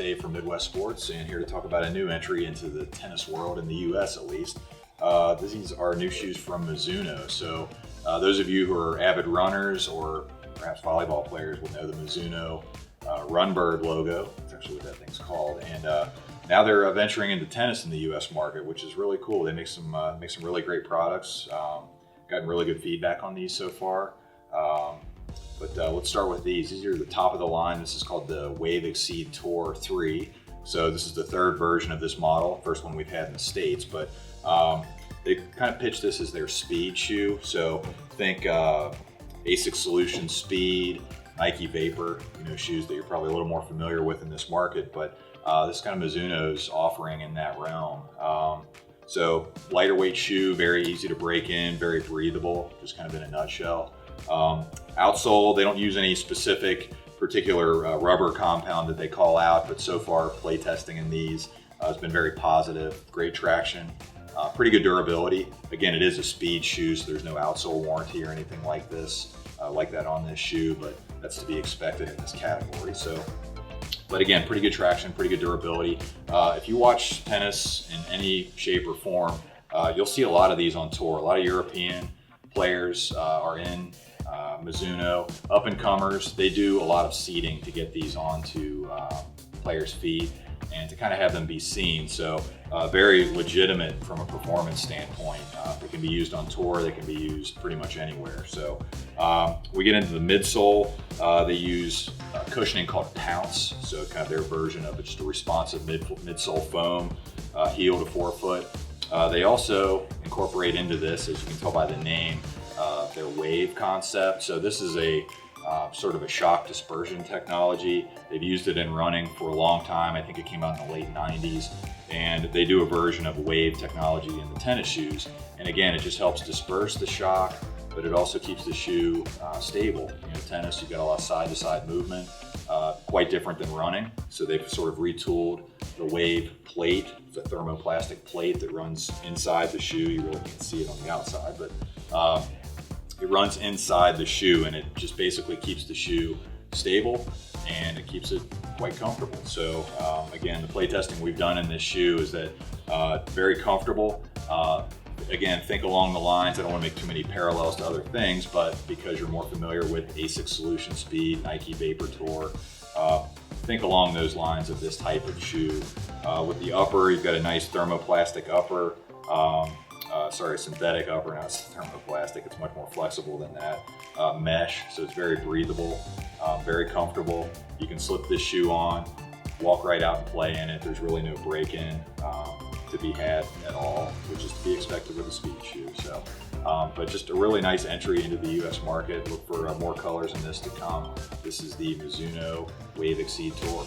Dave from Midwest Sports, and here to talk about a new entry into the tennis world, in the US at least. These are new shoes from Mizuno. So those of you who are avid runners or perhaps volleyball players will know the Mizuno Runbird logo. That's actually what that thing's called. And now they're venturing into tennis in the US market, which is really cool. They make some really great products. Gotten really good feedback on these so far. But let's start with these. These are the top of the line. This is called the Wave Exceed Tour 3. So this is the third version of this model, first one we've had in the States, but they kind of pitched this as their speed shoe. So think ASICS Solution Speed, Nike Vapor, shoes that you're probably a little more familiar with in this market, but this is kind of Mizuno's offering in that realm. So lighter weight shoe, very easy to break in, very breathable, just kind of in a nutshell. Outsole, they don't use any specific particular rubber compound that they call out, but so far play testing in these has been very positive. Great traction, pretty good durability. Again, it is a speed shoe, so there's no outsole warranty or anything like this, like that on this shoe, but that's to be expected in this category. But again, pretty good traction, pretty good durability. If you watch tennis in any shape or form, you'll see a lot of these on tour. A lot of European players are in Mizuno. Up and comers, they do a lot of seeding to get these onto players' feet and to kind of have them be seen. So very legitimate from a performance standpoint. They can be used on tour, they can be used pretty much anywhere. So we get into the midsole. They use cushioning called Pounce, so kind of their version of it, just a responsive midsole foam, heel to forefoot. They also incorporate into this, as you can tell by the name, their wave concept. So this is a sort of a shock dispersion technology. They've used it in running for a long time. I think it came out in the late 90s. And they do a version of wave technology in the tennis shoes. And again, it just helps disperse the shock, but it also keeps the shoe stable. Tennis, you've got a lot of side-to-side movement, quite different than running. So they've sort of retooled the wave plate. It's a thermoplastic plate that runs inside the shoe. You really can't see it on the outside, but it runs inside the shoe, and it just basically keeps the shoe stable and it keeps it quite comfortable. So again, the play testing we've done in this shoe is that very comfortable. Again, think along the lines, I don't want to make too many parallels to other things, but because you're more familiar with ASICS Solution Speed, Nike Vapor Tour, think along those lines of this type of shoe. With the upper, you've got a nice thermoplastic upper, synthetic upper, not thermoplastic, it's much more flexible than that. Mesh, so it's very breathable, very comfortable. You can slip this shoe on, walk right out and play in it. There's really no break-in to be had at all, which is to be expected with a speed shoe. So, but just a really nice entry into the US market. Look for more colors in this to come. This is the Mizuno Wave Exceed Tour.